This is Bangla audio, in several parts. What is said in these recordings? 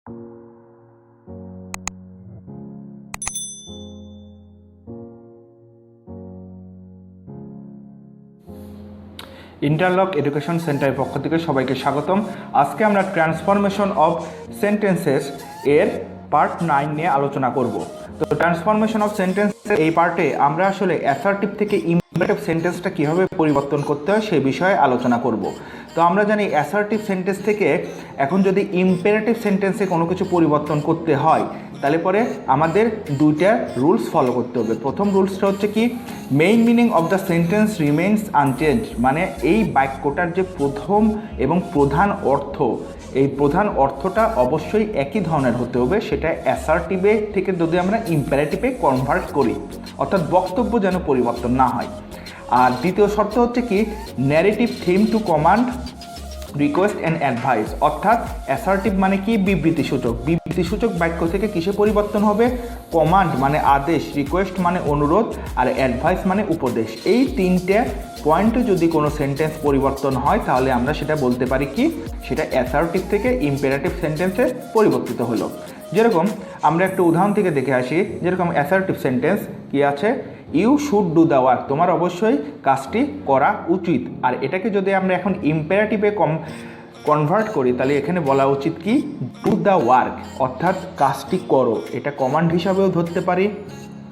ইন্টারলক এডুকেশন সেন্টারের পক্ষ থেকে সবাইকে স্বাগতম। আজকে আমরা ট্রান্সফরমেশন অফ সেন্টেন্সেস এর পার্ট 9 নিয়ে আলোচনা করব। তো ট্রান্সফরমেশন অফ সেন্টেন্সেস এই পার্টে আমরা আসলে অ্যাসার্টিভ থেকে ইম্পারেটিভ সেন্টেন্সটা কীভাবে পরিবর্তন করতে হয় সেই বিষয়ে আলোচনা করব। তো আমরা জানি অ্যাসার্টিভ সেন্টেন্স থেকে এখন যদি ইম্পারেটিভ সেন্টেন্সে কোনো কিছু পরিবর্তন করতে হয় তাহলে পরে আমাদের দুইটা রুলস ফলো করতে হবে। প্রথম রুলসটা হচ্ছে কি, main meaning of the sentence remains unchange, মানে এই বাক্যটার যে প্রথম এবং প্রধান অর্থ, এই প্রধান অর্থটা অবশ্যই একই ধরনের হতে হবে। সেটা অ্যাসার্টিভে থেকে যদি আমরা ইম্পারেটিভে কনভার্ট করি, অর্থাৎ বক্তব্য যেন পরিবর্তন না হয়। আর দ্বিতীয় শর্ত হচ্ছে কি, narrative theme to command request and advice, অর্থাৎ অ্যাসার্টিভ মানে কি, বিবৃতিসূচক। বিবৃতিসূচক বাক্য থেকে কিসে পরিবর্তন হবে, কমান্ড মানে আদেশ, রিকোয়েস্ট মানে অনুরোধ, আর অ্যাডভাইস মানে উপদেশ। এই তিনটে পয়েন্টে যদি কোনো সেন্টেন্স পরিবর্তন হয় তাহলে আমরা সেটা বলতে পারি কি, সেটা অ্যাসার্টিভ থেকে ইম্পারেটিভ সেন্টেন্সে পরিবর্তিত হলো। যেরকম আমরা একটা উদাহরণ থেকে দেখে আসি, যেরকম অ্যাসার্টিভ সেন্টেন্স কি আছে, you should do the work, তোমার অবশ্যই কাজটি করা উচিত। আর এটাকে যদি আমরা এখন ইম্পারেটিভে কনভার্ট করি তাহলে এখানে বলা উচিত কি, ডু দ্য ওয়ার্ক, অর্থাৎ কাজটি করো। এটা কমান্ড হিসাবেও ধরতে পারি,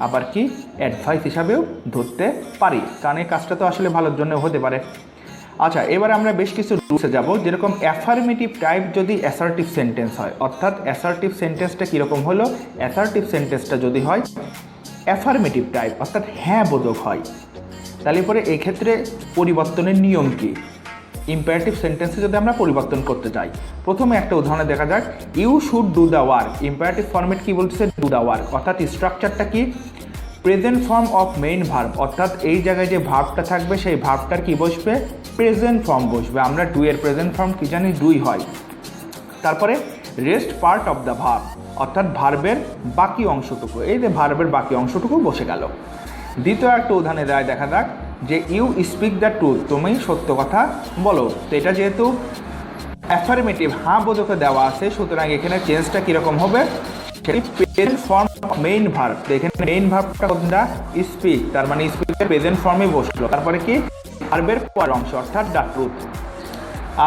আবার কি অ্যাডভাইস হিসাবেও ধরতে পারি, কারণ এই কাজটা তো আসলে ভালোর জন্য হতে পারে। আচ্ছা, এবার আমরা বেশ কিছু রুলসে যাব। যেরকম অ্যাফার্মেটিভ টাইপ যদি অ্যাসার্টিভ সেন্টেন্স হয়, অর্থাৎ অ্যাসার্টিভ সেন্টেন্সটা কীরকম হলো, অ্যাসার্টিভ সেন্টেন্সটা যদি হয় অ্যাফার্মেটিভ টাইপ, অর্থাৎ হ্যাঁ বোধক হয়, তাহলে পরে এই ক্ষেত্রে পরিবর্তনের নিয়ম কি, ইম্পারেটিভ সেন্টেন্সে যদি আমরা পরিবর্তন করতে চাই। প্রথমে একটা উদাহরণে দেখা যাক, you should do the work, imperative format কি বলছে, ডু দ্য ওয়ার্ক, অর্থাৎ স্ট্রাকচারটা কি, present form of main verb, অর্থাৎ এই জায়গায় যে ভার্বটা থাকবে সেই ভার্বটার কি বসবে, প্রেজেন্ট ফর্ম বসবে। আমরা ডু এর প্রেজেন্ট ফর্ম কি জানি, ডুই হয়। তারপরে rest part of the verb, অর্থাৎ ভার্বের বাকি অংশটুকু, এই যে ভার্বের বাকি অংশটুকু বসে গেল। দ্বিতীয় একটা উদাহরণে দেখা যাক যে ইউ স্পিক দ্য ট্রুথ, তুমি সত্য কথা বলো। তো এটা যেহেতু অ্যাফার্মেটিভ হ্যাঁ বোধকে দেওয়া আছে, সুতরাং এখানে চেঞ্জটা কীরকম হবে, সেটি present form of main verb. তো এখানে মেইন ভার্বটা কোনটা, স্পিক, তার মানে স্পিকের প্রেজেন্ট ফর্মে বসলো। তারপরে কি, ভার্বের পরের অংশ অর্থাৎ দ্য ট্রুথ।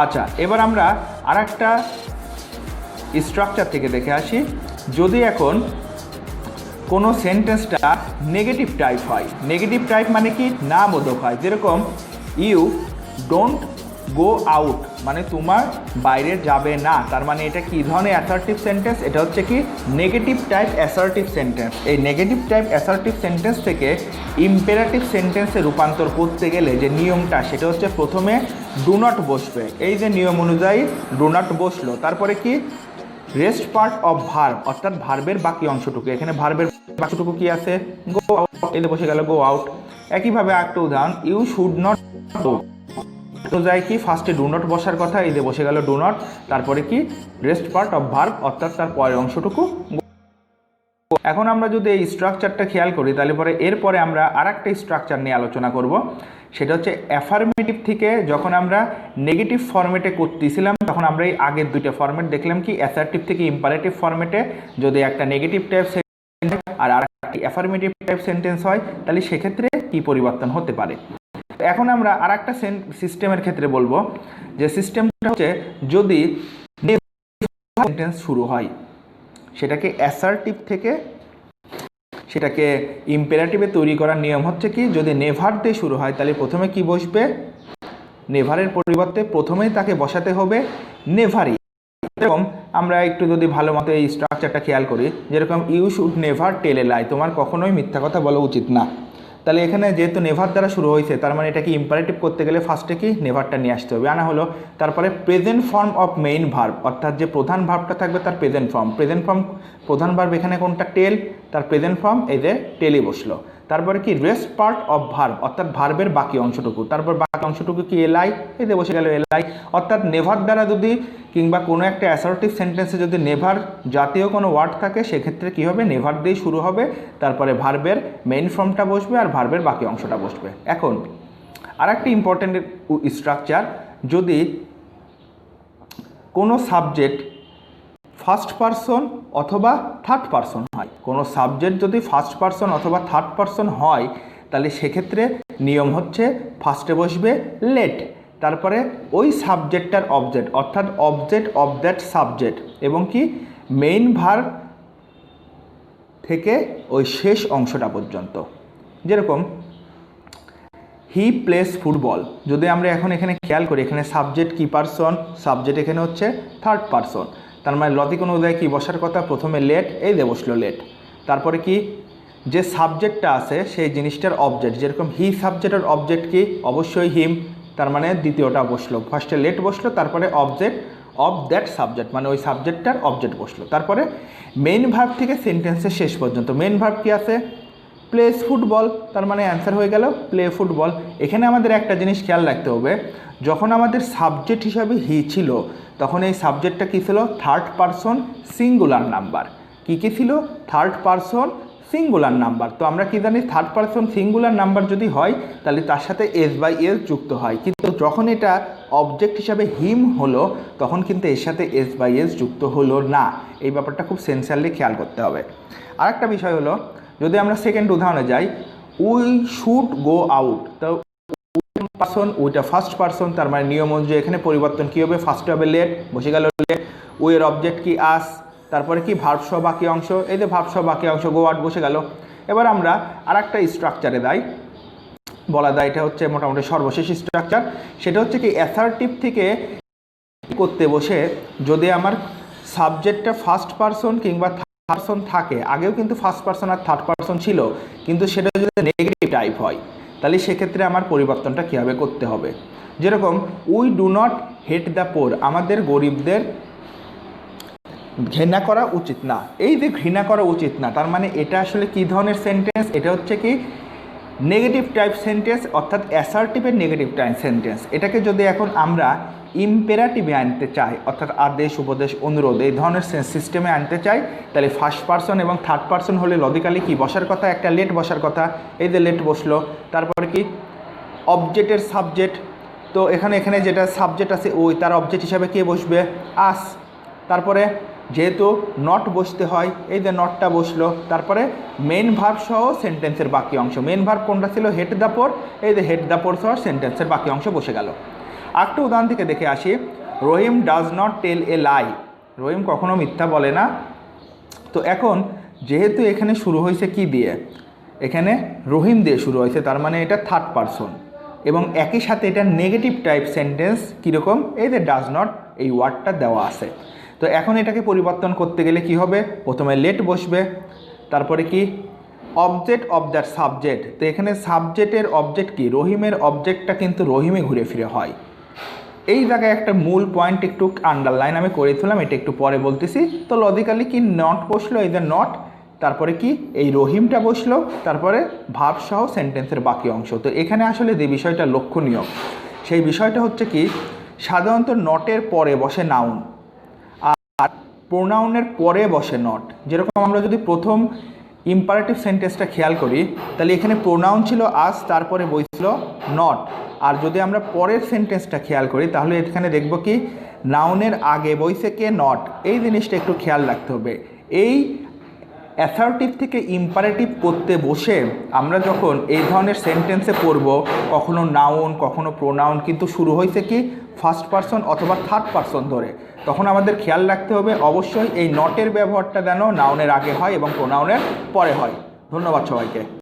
আচ্ছা, এবার আমরা আর একটা স্ট্রাকচার থেকে দেখে আসি। যদি এখন কোনো সেন্টেন্সটা নেগেটিভ টাইপ হয়, নেগেটিভ টাইপ মানে কি, না বোধক হয়। যেরকম ইউ ডোন্ট গো আউট, মানে তোমার বাইরে যাবে না, তার মানে এটা কি ধরনের অ্যাসার্টিভ সেন্টেন্স, এটা হচ্ছে কি নেগেটিভ টাইপ অ্যাসার্টিভ সেন্টেন্স। এই নেগেটিভ টাইপ অ্যাসার্টিভ সেন্টেন্স থেকে ইম্পারেটিভ সেন্টেন্সে রূপান্তর করতে গেলে যে নিয়মটা, সেটা হচ্ছে প্রথমে ডু নট বসবে, এই যে নিয়ম অনুযায়ী ডু নট বসলো। তারপরে কি, রেস্ট পার্ট অফ ভার্ব, অর্থাৎ ভার্বের বাকি অংশটুকু, এখানে ভার্বের বাকিটুকু কি আছে, গো আউট, এতে বসে গেল গো আউট। একইভাবে একটা উদাহরণ, ইউ শুড নট গো, তো যায় কি, ফার্স্টে ডু নট বসার কথা, এই যে বসে গেল ডু নট। তারপরে কি, রেস্ট পার্ট অফ ভার্ব, অর্থাৎ তার পরের অংশটুকু। এখন আমরা যদি এই স্ট্রাকচারটা খেয়াল করি তাহলে পরে এরপরে আমরা আর একটা স্ট্রাকচার নিয়ে আলোচনা করব। সেটা হচ্ছে অ্যাফার্মেটিভ থেকে যখন আমরা নেগেটিভ ফর্মেটে করতেছিলাম, তখন আমরা এই আগের দুইটা ফর্মেট দেখলাম কি, অ্যাসার্টিভ থেকে ইম্পারেটিভ ফর্মেটে যদি একটা নেগেটিভ টাইপ সেন্টেন্স আর একটা অ্যাফার্মেটিভ টাইপ সেন্টেন্স হয় তাহলে সেক্ষেত্রে কি পরিবর্তন হতে পারে। এখন আমরা আর একটা সিস্টেমের ক্ষেত্রে বলবো, যে সিস্টেমটা হচ্ছে যদি সেন্টেন্স শুরু হয়, সেটাকে অ্যাসার্টিভ থেকে সেটাকে ইম্পারেটিভে তৈরি করার নিয়ম হচ্ছে কি, যদি নেভার দিয়ে শুরু হয় তাহলে প্রথমে কি বসবে, নেভারের পরিবর্তে প্রথমেই তাকে বসাতে হবে নেভারি। এরকম আমরা একটু যদি ভালো মতো এই স্ট্রাকচারটা খেয়াল করি, যেরকম ইউ শুড নেভার টেল এ লাই, তোমার কখনোই মিথ্যা কথা বলা উচিত না। তাহলে এখানে যেহেতু নেভার দ্বারা শুরু হয়েছে, তার মানে এটাকে ইম্পারেটিভ করতে গেলে ফার্স্টে কি, নেভারটা নিয়ে আসতে হবে, আনা হলো। তারপরে present form of main verb, অর্থাৎ যে প্রধান ভার্বটা থাকবে তার প্রেজেন্ট ফর্ম, প্রধান ভার্ব এখানে কোনটা, টেল, তার প্রেজেন্ট ফর্ম এই যে টেলে বসলো। তারপরে কি, রেস্ট পার্ট অফ ভার্ব, অর্থাৎ ভার্বের বাকি অংশটুকু, তারপর বাকি অংশটুকু কি, এলাই, এতে বসে গেল এলাই। অর্থাৎ নেভার দ্বারা যদি কিংবা কোনো একটা অ্যাসার্টিভ সেন্টেন্সে যদি নেভার জাতীয় কোনো ওয়ার্ড থাকে, সেক্ষেত্রে কী হবে, নেভার দিয়ে শুরু হবে, তারপরে ভার্বের মেইন ফর্মটা বসবে আর ভার্বের বাকি অংশটা বসবে। এখন আর একটা ইম্পর্টেন্ট স্ট্রাকচার, যদি কোনো সাবজেক্ট ফার্স্ট পারসন অথবা থার্ড পারসন হয়। কোনো সাবজেক্ট যদি ফার্স্ট পারসন অথবা থার্ড পারসন হয় তাহলে সেক্ষেত্রে নিয়ম হচ্ছে ফার্স্টে বসবে লেট, তারপরে ওই সাবজেক্টটার অবজেক্ট অর্থাৎ অবজেক্ট অফ দ্যাট সাবজেক্ট এবং কি মেইন ভার্ব থেকে ওই শেষ অংশটা পর্যন্ত। যেরকম হি প্লেস ফুটবল, যদি আমরা এখন এখানে খেয়াল করি এখানে সাবজেক্ট কি পারসন, সাবজেক্ট এখানে হচ্ছে থার্ড পারসন, তার মানে লতিক অনুযায়ী কি বসার কথা, প্রথমে লেট, এই যে বসলো লেট, তারপরে কি যে সাবজেক্টটা আছে সেই জিনিসটার অবজেক্ট, যেরকম হি সাবজেক্টের অবজেক্ট কি অবশ্যই হিম, তার মানে দ্বিতীয়টা বসলো, ফার্স্টে লেট বসলো, তারপরে অবজেক্ট অফ দ্যাট সাবজেক্ট মানে ওই সাবজেক্টটার অবজেক্ট বসলো, তারপরে মেইন ভার্ব থেকে সেন্টেন্সের শেষ পর্যন্ত মেইন ভার্ব কি আছে প্লেস ফুটবল, তার মানে অ্যান্সার হয়ে গেল প্লে ফুটবল। এখানে আমাদের একটা জিনিস খেয়াল রাখতে হবে, যখন আমাদের সাবজেক্ট হিসাবে হি ছিল তখন এই সাবজেক্টটা কী ছিল থার্ড পারসন সিঙ্গুলার নাম্বার, কী কী ছিল থার্ড পারসন সিঙ্গুলার নাম্বার। তো আমরা কি জানি থার্ড পারসন সিঙ্গুলার নাম্বার যদি হয় তাহলে তার সাথে এস বাই এস যুক্ত হয়, কিন্তু যখন এটা অবজেক্ট হিসাবে হিম হলো তখন কিন্তু এর সাথে এস বাই এস যুক্ত হলো না। এই ব্যাপারটা খুব সেন্সিয়ারলি খেয়াল করতে হবে। আরেকটা বিষয় হলো যদি আমরা সেকেন্ড উদাহরণে যাই, উই শুড গো আউট, তো পারসন ওইটা ফার্স্ট পারসন, তার মানে নিয়ম অনুযায়ী এখানে পরিবর্তন কী হবে, ফার্স্টে হবে লেট, বসে গেল লেট, উইয়ের অবজেক্ট কি আস, তারপরে কি ভার্ব সহ বাকি অংশ, এই যে ভার্ব সহ বাকি অংশ গো আউট বসে গেল। এবার আমরা আর একটা স্ট্রাকচারে যাই, বলা যায় এটা হচ্ছে মোটামুটি সর্বশেষ স্ট্রাকচার, সেটা হচ্ছে কি অ্যাসার্টিভ থেকে করতে বসে যদি আমার সাবজেক্টটা ফার্স্ট পারসন কিংবা পারসন থাকে, আগেও কিন্তু ফার্স্ট পারসন আর থার্ড পারসন ছিল, কিন্তু সেটা যদি নেগেটিভ টাইপ হয় তাহলে সেক্ষেত্রে আমার পরিবর্তনটা কীভাবে করতে হবে। যেরকম we do not hate the poor, আমাদের গরিবদের ঘৃণা করা উচিত না, এই যে ঘৃণা করা উচিত না তার মানে এটা আসলে কী ধরনের সেন্টেন্স, এটা হচ্ছে কি নেগেটিভ টাইপ সেন্টেন্স অর্থাৎ অ্যাসার্টিভের নেগেটিভ টাইপ সেন্টেন্স। এটাকে যদি এখন আমরা ইম্পেরাটিভে আনতে চাই অর্থাৎ আদেশ উপদেশ অনুরোধ এই ধরনের সিস্টেমে আনতে চাই তাহলে ফার্স্ট পারসন এবং থার্ড পারসন হলে লজিক্যালি কি বসার কথা, একটা লেট বসার কথা, এই যে লেট বসলো, তারপরে কি অবজেক্টের সাবজেক্ট, তো এখানে যেটা সাবজেক্ট আছে ওই তার অবজেক্ট হিসাবে কে বসবে আস, তারপরে যেহেতু নট বসতে হয় এই যে নটটা বসলো, তারপরে মেন ভার্ব সহ সেন্টেন্সের বাকি অংশ, মেন ভার্ব কোনটা ছিল হেট দ্য পোর, এই যে হেট দ্য পোর সহ সেন্টেন্সের বাকি অংশ বসে গেল। আরেকটা উদাহরণ থেকে দেখে আসি, রহিম ডাজ নট টেল এ লাই, রহিম কখনো মিথ্যা বলে না। তো এখন যেহেতু এখানে শুরু হয়েছে কি দিয়ে, এখানে রহিম দিয়ে শুরু হয়েছে, তার মানে এটা থার্ড পারসন এবং একই সাথে এটা নেগেটিভ টাইপ সেন্টেন্স, কীরকম এই যে ডাজ নট এই ওয়ার্ডটা দেওয়া আছে। তো এখন এটাকে পরিবর্তন করতে গেলে কি হবে, প্রথমে লেট বসবে, তারপরে কি অবজেক্ট অফ দ্যাট সাবজেক্ট, তো এখানে সাবজেক্টের অবজেক্ট কি রহিমের অবজেক্টটা কিন্তু রহিমে ঘুরে ফিরে হয়। এই জায়গায় একটা মূল পয়েন্ট একটু আন্ডারলাইন আমি করেছিলাম, এটা একটু পরে বলতেছি। তো লজিক্যালি কি নট বসলো, এই যে নট, তারপরে কি এই রহিমটা বসলো, তারপরে ভার্ব সহ সেন্টেন্সের বাকি অংশ। তো এখানে আসলে যে বিষয়টা লক্ষণীয় সেই বিষয়টা হচ্ছে কি সাধারণত নটের পরে বসে নাউন আর প্রোনাউনের পরে বসে নট। যেরকম আমরা যদি প্রথম ইম্পারেটিভ সেন্টেন্সটা খেয়াল করি তাহলে এখানে প্রোনাউন ছিল আস, তারপরে বসছিল নট, আর যদি আমরা পরের সেন্টেন্সটা খেয়াল করি তাহলে এখানে দেখব কি নাউনের আগে বইছে কে নট। এই জিনিসটা একটু খেয়াল রাখতে হবে। এই অ্যাসার্টিভ থেকে ইম্পারেটিভ করতে বসে আমরা যখন এই ধরনের সেন্টেন্সে পড়ব, কখনো নাউন কখনো প্রোনাউন, কিন্তু শুরু হয়েছে কি ফার্স্ট পারসন অথবা থার্ড পারসন ধরে, তখন আমাদের খেয়াল রাখতে হবে অবশ্যই এই নটের ব্যবহারটা যেন নাউনের আগে হয় এবং প্রোনাউনের পরে হয়। ধন্যবাদ সবাইকে।